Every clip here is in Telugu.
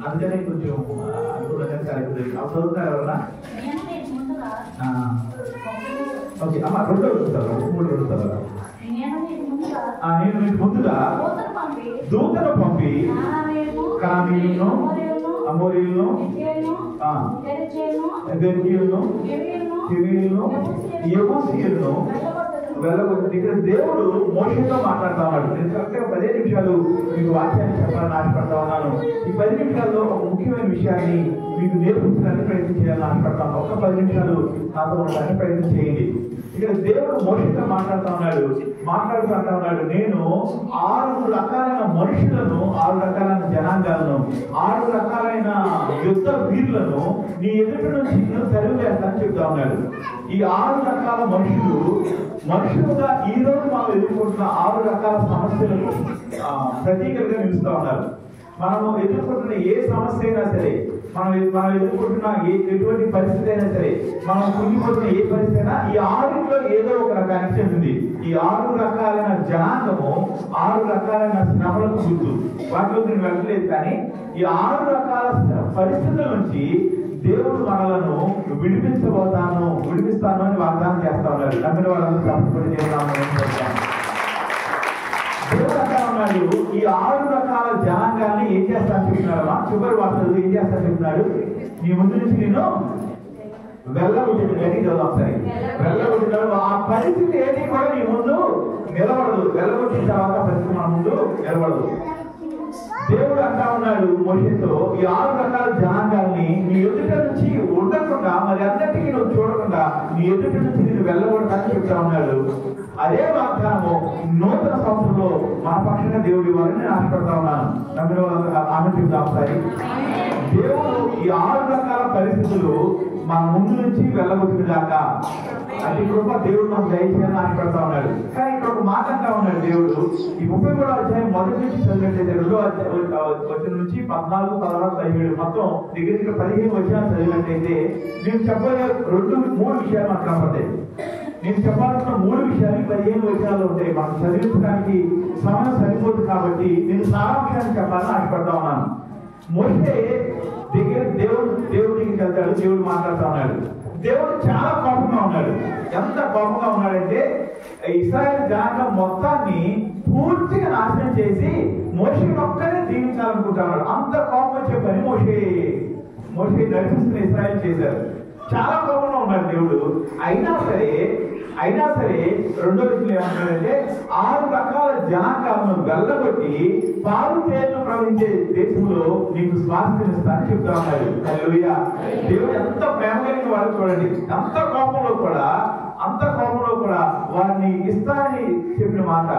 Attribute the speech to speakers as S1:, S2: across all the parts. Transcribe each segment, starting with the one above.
S1: అందుకనే కొంచెం అనుకూలంగా కార్యక్రమం చదువుతారు ఎవరన్నా. ఓకే అమ్మ, రెండో చదువుతారు, 3 చదువుతారు. నేను మీకు ముందుగా దూతను పంపి కానీయులను, అమోరీయులను, గెర్జీయులను, హివ్వీయులను, యెబూసీయులను వెళ్ళగొట్టి. ఇక్కడ దేవుడు మోషేతో మాట్లాడుతా ఉన్నాడు. నేను కరెక్ట్గా 10 నిమిషాలు మీకు వాక్యాన్ని చెప్పాలని ఆశపడతా ఉన్నాను. ఈ 10 నిమిషాల్లో ఒక ముఖ్యమైన విషయాన్ని మీకు నేర్పించడానికి ప్రయత్నం చేయాలని ఆశపడతాను. ఒక 10 నిమిషాలు నాతో ఉండడానికి ప్రయత్నం చేయండి. ఇక్కడ దేవుడు మోషేతో మాట్లాడుతూ ఉన్నాడు, నేను 6 రకాలైన మనుషులను, 6 రకాలైన జనాంగాలను, 6 రకాలైన యుద్ధ వీరులను నీ ఎదుటి నుంచి నేను తరిమి వేస్తానని చెప్తా ఉన్నాడు. ఈ 6 రకాల మనుషులుగా ఈ రోజు మనం ఎదుర్కొంటున్న 6 రకాల సమస్యలకు ప్రతీకలుగా నిలుస్తూ ఉన్నారు. మనము ఎదుర్కొంటున్న ఏ సమస్య అయినా సరే, మనం ఎదుర్కొంటున్న ఎటువంటి పరిస్థితి అయినా సరే, మనం కుంగిపోతున్న ఏ పరిస్థితి అయినా ఈ 6లో ఏదో ఒక కనెక్షన్ ఉంది. ఈ 6 రకాలైన జనాంగము 6 రకాలైన శ్రమలకు గుర్తు. వాటిలో నేను వెళ్ళలేదు, కానీ ఈ 6 రకాల పరిస్థితుల నుంచి దేవుడు మనలను విడిపిస్తాను అని వాగ్దానం చేస్తా ఉన్నాడు. నమ్మిన వాళ్ళందరూ తప్పకుండా దేవుడు అంటా ఉన్నాడు, ఈ 6 రకాల జనాంగాన్ని ఏం చేస్తాను చెప్తున్నాడు. చివరి వార్తలు ఏం చేస్తాను చెప్తున్నాడు, నీ ముందు నుంచి నేను వెళ్ళగొట్టిన వెళ్ళగొట్టినాడు. ఆ పరిస్థితి ఏది కూడా నీ ముందు నిలబడదు. వెళ్ళగొట్టిన తర్వాత పరిస్థితి మన ముందు నిలబడదు. దేవుడు అంటా ఉన్నాడు మోషేతో, ఈ 6 రకాల జనాంగాల్ని నీ ఎదుట నుంచి ఉండకుండా, మరి అందరికీ నువ్వు చూడకుండా నీ ఎదుట నుంచి నేను వెళ్ళగొడతానని చెప్తా ఉన్నాడు. అదే వాగ్దానము నూతన సంవత్సరంలో మన పక్షంగా దేవుడి వారిని నేను ఆశపడతా ఉన్నాను. నమ్మిన వాళ్ళందరూ ఆమె చెప్తాం ఒకసారి. దేవుడు ఈ 6 రకాల పరిస్థితులు మన ముందు నుంచి వెళ్ళగొట్టినదాకా అది కృప దేవుడు మనం దయచేయాలని ఆశపడతా ఉన్నాడు. కానీ ఇక్కడ ఒక మాట అంటా ఉన్నాడు దేవుడు. ఈ 33వ అధ్యాయం మొదటి నుంచి చదివినట్లయితే 2వ వచనం నుంచి 14, 16, 17 మొత్తం దగ్గర 15 వచనాలు చదివినట్లయితే నేను చెప్పబోయే 3 విషయాలు మనకు కనపడతాయి. నేను చెప్పాల్సిన 3 విషయాలు 15 వచనాలు ఉంటాయి. మనం చదివించడానికి సమయం సరిపోదు కాబట్టి నేను సారాంశాన్ని చెప్పాలని ఆశపడతా ఉన్నాను. మోషే దగ్గర దేవుడికి వెళ్తాడు. దేవుడు మాట్లాడుతూ ఉన్నాడు. దేవుడు చాలా కోపంగా ఉన్నాడు. ఎంత కోపంగా ఉన్నాడంటే ఇశ్రాయేలు జనాంగం మొత్తాన్ని పూర్తిగా నాశనం చేసి మోషే ఒక్కనే దీవించాలనుకుంటున్నాడు. అంత కోపం వచ్చే పని మోషే నడిపిస్తున్న ఇశ్రాయేలు చేశారు. చాలా కోపంగా ఉన్నాడు దేవుడు. అయినా సరే రెండో విషయం ఏమంటాడంటే 6 రకాల జనాంగాలను వెళ్ళగొట్టి పాలు తేళ్లు ప్రవహించే దేశంలో నీకు స్వాస్థ్యమిస్తానని చెప్తా ఉన్నాడు. హల్లెలూయా. దేవుడు ఎంత ప్రేమ కలిగిన వాడు చూడండి. అంత కోపంలో కూడా వారిని ఇస్తానని చెప్పిన మాట,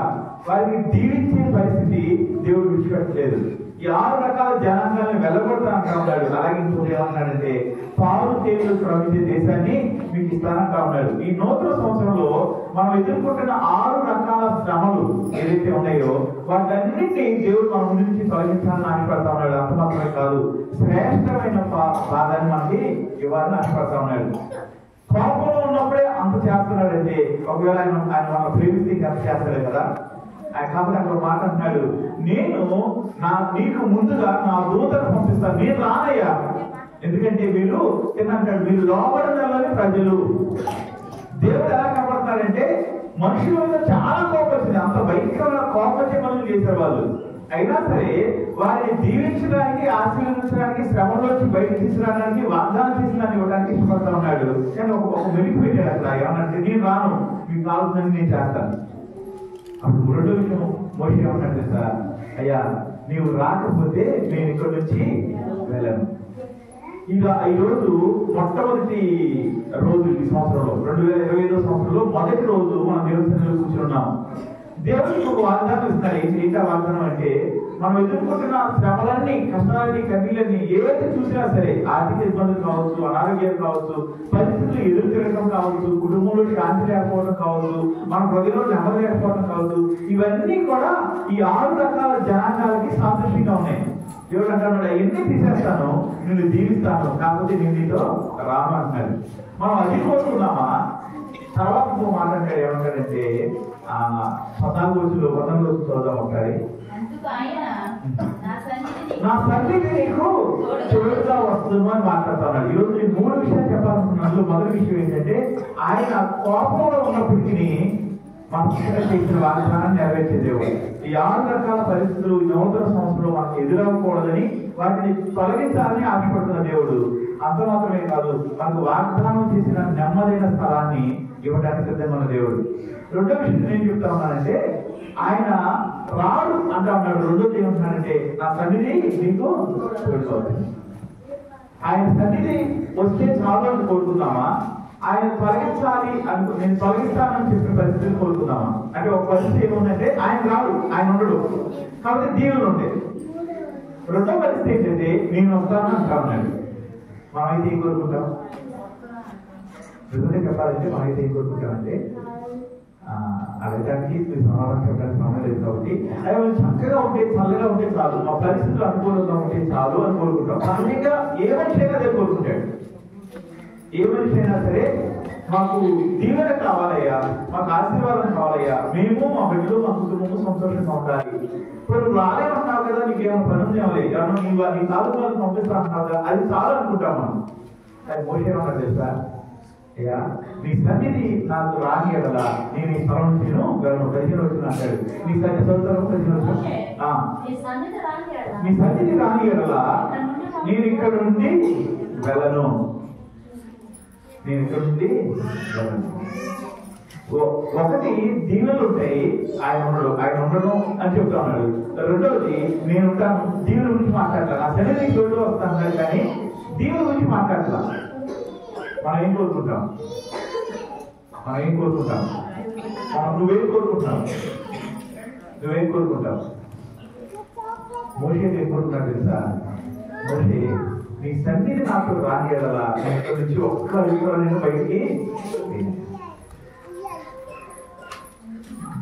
S1: వారిని దీవించే పరిస్థితి దేవుడు విడిచిపెట్టలేదు. ఈ 6 రకాల జనాంగాలను వెళ్ళగొడతా అంటా ఉన్నాడు. అలాగే ఇంకోటి ఏమన్నాడంటే పాలు తేళ్లు ప్రవహించే దేశాన్ని మీకు ఇస్తానంటా ఉన్నాడు. ఈ నూతన సంవత్సరంలో మనం ఎదుర్కొంటున్న 6 రకాల శ్రమలు ఏదైతే ఉన్నాయో వాటన్నింటినీ దేవుడు మన ముందు నుంచి తొలగించాలని ఆశపడతా ఉన్నాడు. అంత మాత్రమే కాదు, శ్రేష్టమైన భాగాన్ని మనకి ఇవ్వాలని ఆశపడతా ఉన్నాడు. కోపంలో ఉన్నప్పుడే అంత చేస్తున్నాడంటే ఒకవేళ ఆయన మన ప్రేమిస్తే అంత చేస్తాడే కదా. కాబట్టి అక్కడ మాట అంటున్నాడు, నేను నీకు ముందుగా నా దూతను పంపిస్తాను, నేను రానయ్యా. ఎందుకంటే వీళ్ళు ఏంటంటాడు, మీరు లోబడిన ప్రజలు. దేవుడు ఎలా కనపడతాడంటే మనుషుల మీద చాలా కోపం వచ్చింది. అంత భయంకరమైన కోపం వచ్చే పనులు చేశారు వాళ్ళు. అయినా సరే వారిని దీవించడానికి, ఆశీర్వదించడానికి, శ్రమంలోంచి బయటకు తీసుకురావడానికి, వాగ్దానం తీసుకుని ఇవ్వడానికి ఇష్టపడతా ఉన్నాడు. కానీ ఒక మెలికి పెట్టాడు అక్కడ. ఏమన్నంటే నేను రాను, మీకు కావాల్సిందని నేను చేస్తాను. అప్పుడు రెండో విషయం మోషే ఏమన్నాడు తెలుసా, అయ్యా నీవు రాకపోతే నేను ఇక్కడ నుంచి వెళ్ళను. ఇక ఈరోజు మొట్టమొదటి రోజు ఈ సంవత్సరంలో 2025వ సంవత్సరంలో మొదటి రోజు మనం దేవుని సన్నిధిలో కూర్చున్నాం. దేవుడికి ఒక వాగ్దానం ఇస్తారు. ఏంటి వాగ్దానం అంటే మనం ఎదుర్కొంటున్న శ్రమలన్నీ, కష్టాలన్నీ, కన్నీళ్ళని ఏవైతే చూసినా సరే, ఆర్థిక ఇబ్బందులు కావచ్చు, అనారోగ్యాలు కావచ్చు, పరిస్థితులు ఎదురు తిరగడం కావచ్చు, కుటుంబంలో శాంతి లేకపోవడం కావచ్చు, మన ప్రజల్లో నెమ్మది లేకపోవడం కావచ్చు, ఇవన్నీ కూడా ఈ 6 రకాల జనాంగాలకి సాదృశ్యంగా ఉన్నాయి. దేవుడు అంటాడు, ఎన్ని తీసేస్తాను, నిన్ను దీవిస్తాను, కాకపోతే నేను నీతో రాను అంటున్నాడు. మనం అది కోరుకున్నామా? తర్వాత మాట్లాడాడు ఏమంటాడంటే 14 రోజులు చదువుదాం ఒకసారి. నా సన్నిధి నీకు తోడుగా వస్తుందో అని మాట్లాడుతున్నాడు. ఈరోజు నేను 3 విషయాలు చెప్పాలనుకున్నాను. మొదటి విషయం ఏంటంటే ఆయన కోపంలో ఉన్నప్పటికీ మన చేసిన వాగ్దానాన్ని నెరవేర్చే దేవుడు. ఈ 6 రకాల పరిస్థితులు ఈ నూతన సంవత్సరంలో మనకు ఎదురవ్వకూడదని వాటిని తొలగించాలని ఆశపడుతున్న దేవుడు. అంత మాత్రమే కాదు, మనకు వాగ్దానం చేసిన నెమ్మదైన స్థలాన్ని ఇవ్వడానికి సిద్ధమైన దేవుడు. రెండో విషయం ఏం చెప్తా ఉన్నానంటే ఆయన రాడు అంటా ఉన్నాడు. రెండోది ఏమంటున్నాడంటే నా సన్నిధి నీకు తోడుకోవాలి. ఆయన సన్నిధి వస్తే చాలు అని కోరుకుందామా, ఆయన తొలగించాలి నేను తొలగిస్తానని చెప్పిన పరిస్థితిని కోరుకుందామా? అంటే ఒక పరిస్థితి ఏముందంటే ఆయన రాడు, ఆయన ఉండడు, కాబట్టి దీవులు ఉంటాయి. రెండో పరిస్థితి ఏంటంటే నేను వస్తాను అంటా ఉన్నాడు. మనమైతే ఏం కోరుకుంటాం? నిజంగా చెప్పాలంటే మనమైతే ఏం కోరుకుంటామంటే అడగడానికి మీరు సమాధానం చెప్పడానికి సమయం లేదు కాబట్టి అవి చక్కగా ఉంటే చల్లగా ఉంటే చాలు, మా పరిస్థితులు అనుకూలంగా ఉంటే చాలు అని కోరుకుంటాం. సహజంగా ఏ మనిషి అయినా అదే కోరుకుంటాడు. ఏ మనిషి అయినా సరే మాకు దీవెన కావాలయ్యా, మాకు ఆశీర్వాదం కావాలయ్యా, మేము మా బిడ్డలు మా కుటుంబము సంతోషంగా ఉండాలి. ఇప్పుడు నువ్వు రాలేమన్నావు కదా, నీకేమైనా పని ఉందేమో, నీ తాలూకాలను పంపిస్తా అంటావు కదా, అది చాలు అనుకుంటాం మనం. అది మోషే ఏమన్నా తెలుసా? అయ్యా నీ సన్నిధి నాకు రాని ఎడలా నేను ఈ స్థలం నుంచి 15 రోజులు అంటాడు. నీ సన్నిధి చదువుతాను 15 రోజులు. నీ సన్నిధి రాని ఎడలా నేను ఇక్కడ నుండి వెళ్ళను, నేను ఇక్కడ నుండి వెళ్ళను. ఒకటి దీవెనలు ఉంటాయి, ఆయన ఉండను అని చెప్తా ఉన్నాడు. రెండవది నేను ఉంటాను, దీవుల గురించి మాట్లాడతాను, నా సన్నిధి చోటు వస్తాను కానీ దీవుల గురించి మాట్లాడతా. మనం ఏం కోరుకుంటాం? నువ్వేం కోరుకుంటావు? మోషే ఏం కోరుకుంటాడు తెలుసా? మోషే నీ సన్నిధి నాకు రాని ఎడలా ఇక్కడ నుంచి ఒక్క అడుగులో నేను బయటికి.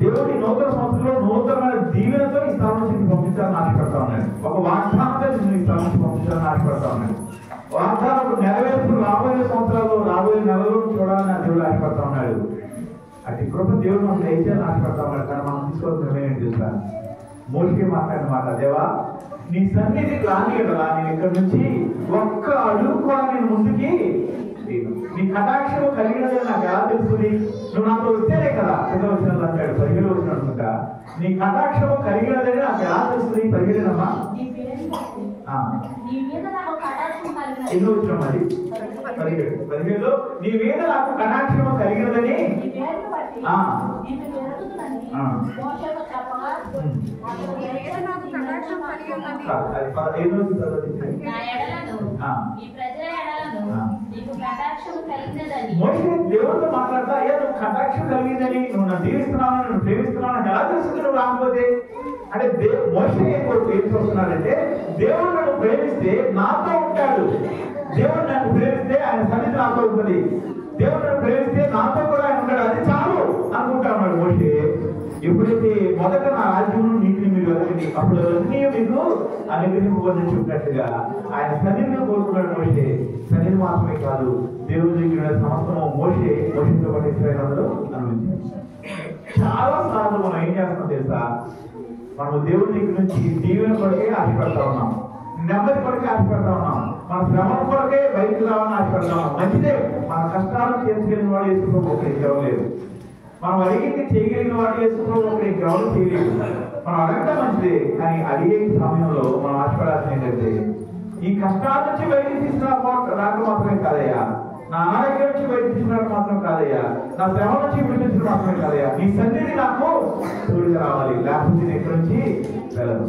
S1: దేవుడి నూతన సంవత్సరంలో నూతనమైన దీవెనతో ఈ స్థలం నుంచి పంపించాలని ఆశపడతా ఉన్నాడు. ఒక వాగ్దానంతో ఈ స్థలం నుంచి పంపించాలని ఆశపడతా ఉన్నాడు. వాగ్దానం నెరవేర్పు రాబోయే సంవత్సరాల్లో రాబోయే నెలలో చూడాలని ఆ దేవుడు ఆశపడతా ఉన్నాడు. అటు కృప దేవుడు మనం దయచేయాలని ఆశపడతా ఉన్నాడు. కానీ మనం తీసుకోవాల్సిన నిర్ణయం తెలుసా? మోషే మాట్లాడిన మాట, దేవా నీ సన్నిధి రాని కదా నేను ఇక్కడ నుంచి ఒక్క అడుగు కూడా నేను ముందుకి నీ కటాక్షము కలిగినదని నాకు ఎలా తెలుస్తుంది? నువ్వు నాతో వస్తేనే కదా. పెద్ద వచ్చిన అంటాడు, 15 వచ్చిన అనుకుంటా. నీ కటాక్షము కలిగినదని నాకు ఎలా తెలుస్తుంది? 15 ఎన్నో వచ్చిన మరి 17లో నీ మీద నాకు కటాక్షము కలిగినదని దేవుడితో మాట్లాడతా, అయ్యా నువ్వు కటాక్షం కలిగిందని, నువ్వు నన్ను దీవిస్తున్నావు, నన్ను ప్రేమిస్తున్నావు, ఎలా తెలుస్తుంది నువ్వు రాకపోతే? అంటే మోషే ఏం చూస్తున్నాడంటే దేవుడు నన్ను ప్రేమిస్తే నాతో ఉంటాడు, దేవుడు నన్ను ప్రేమిస్తే ఆయన సన్నిధి నాతో ఉంటుంది, దేవుడు నన్ను ప్రేమిస్తే నాతో కూడా ఆయన ఉంటాడు, అది చాలు అనుకుంటా ఉన్నాడు మోషే. ఎప్పుడైతే మొదట నా రాజ్యం నీటిని మీరు వెళ్ళండి అప్పుడు అన్నీ మీకు అనుగ్రహింపబడి చెప్పినట్టుగా ఆయన సన్నిధిని కోరుకున్నాడు మోషే. సన్నిధి మాత్రమే కాదు, దేవుడి దగ్గర సమస్తము మోషేతో పాటు ఇశ్రాయేలీయులందరూ అనుభవించారు. చాలా సార్లు మనం ఏం చేస్తాం తెలుసా? మనము దేవుడి దగ్గర నుంచి దీవెన కొరకే ఆశపడతా ఉన్నాం, నెమ్మది కొరకే ఆశపడతా ఉన్నాం, మన శ్రమల కొరకే బయటకు రావాలని ఆశపడతా ఉన్నాం. మంచిదే, మన కష్టాలు చేర్చగలిగిన వాడు వేసుకున్న ఒకరికి ఎవరు, మనం అడిగింది చేయగలిగిన వాడు వేసుకున్న ఒకరికి ఎవరు చేయలేదు. మనం అడగడం మంచిదే, కానీ అడిగే సమయంలో మనం ఆశపడాల్సింది ఏంటంటే ఈ కష్టాల నుంచి బయటకు తీసుకురా రాక మాత్రమే కాదయ్యా, నా ఆరోగ్యం నుంచి బయట తీసుకురావడం మాత్రం కాదయ్యా, నా శ్రమ నుంచి విడిపించడం మాత్రమే కాదయ్యా, నీ సన్నిధి నాకు తోడుగా రావాలి, లేకపోతే నేను ఎక్కడి నుంచి వెళ్ళను.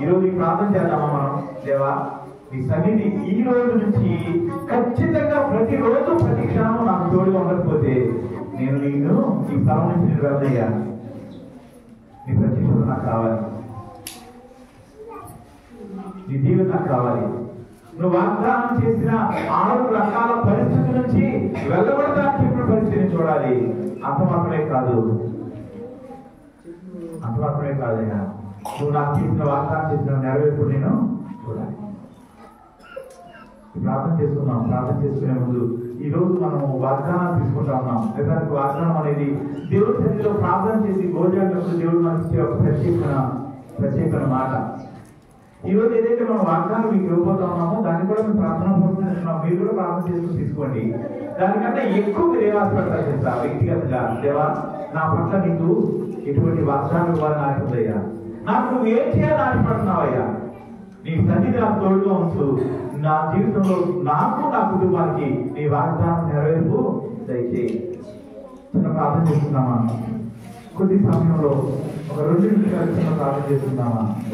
S1: ఈరోజు ఈ ప్రార్థన చేద్దామా మనం? దేవా నీ సన్నిధి ఈ రోజు నుంచి ఖచ్చితంగా ప్రతిరోజు ప్రతి క్షణము నాకు తోడుగా ఉండకపోతే నేను ఈ స్థలం నుంచి నేను వెళ్ళయ్యా, నీ ప్రత్యక్షత నాకు కావాలి, నీ దీవెన నాకు కావాలి. నువ్వు వాగ్దానం చేసిన 6 రకాల పరిస్థితుల నుంచి వెళ్ళబడతానికి చెప్పిన పరిస్థితిని చూడాలి. అంత మాత్రమే కాదయ్యా, నువ్వు నాకు చేసిన వాగ్దానం చేసిన నెరవేర్పు నేను చూడాలి. ప్రార్థన చేసుకున్నాం. ప్రార్థన చేసుకునే ముందు ఈ రోజు మనం వాగ్దానాలు తీసుకుంటా ఉన్నాం. నిజానికి వాగ్దానం అనేది దేవుడి సన్నిధిలో ప్రార్థన చేసి గోజాడినప్పుడు దేవుడు మనకి ఇచ్చే ఒక ప్రత్యేకమైన మాట. ఈరోజు ఏదైతే మనం వాగ్దానం మీకు ఇవ్వబోతా ఉన్నామో దాన్ని కూడా మేము ప్రార్థన పూర్వకంగా మీరు కూడా ప్రార్థన చేసుకుని తీసుకోండి. దానికంటే ఎక్కువ మీరు ఏం ఆశపడతారు తెలుసా? వ్యక్తిగతంగా దేవా నా పట్ల నీకు ఎటువంటి వాగ్దానం ఇవ్వాలని ఆశపడయ్యా, నాకు నువ్వు ఏం చేయాలని ఆశపడుతున్నావయ్యా, నీ సన్నిధి నాకు తోడుగా ఉంచు, నా జీవితంలో నాకు నా కుటుంబానికి నీ వాగ్దానం నెరవేర్పు దయచేయి. చిన్న ప్రార్థన చేసుకుందామా? కొద్ది సమయంలో ఒక 2 నిమిషాలు చిన్న ప్రార్థన చేసుకుందామా?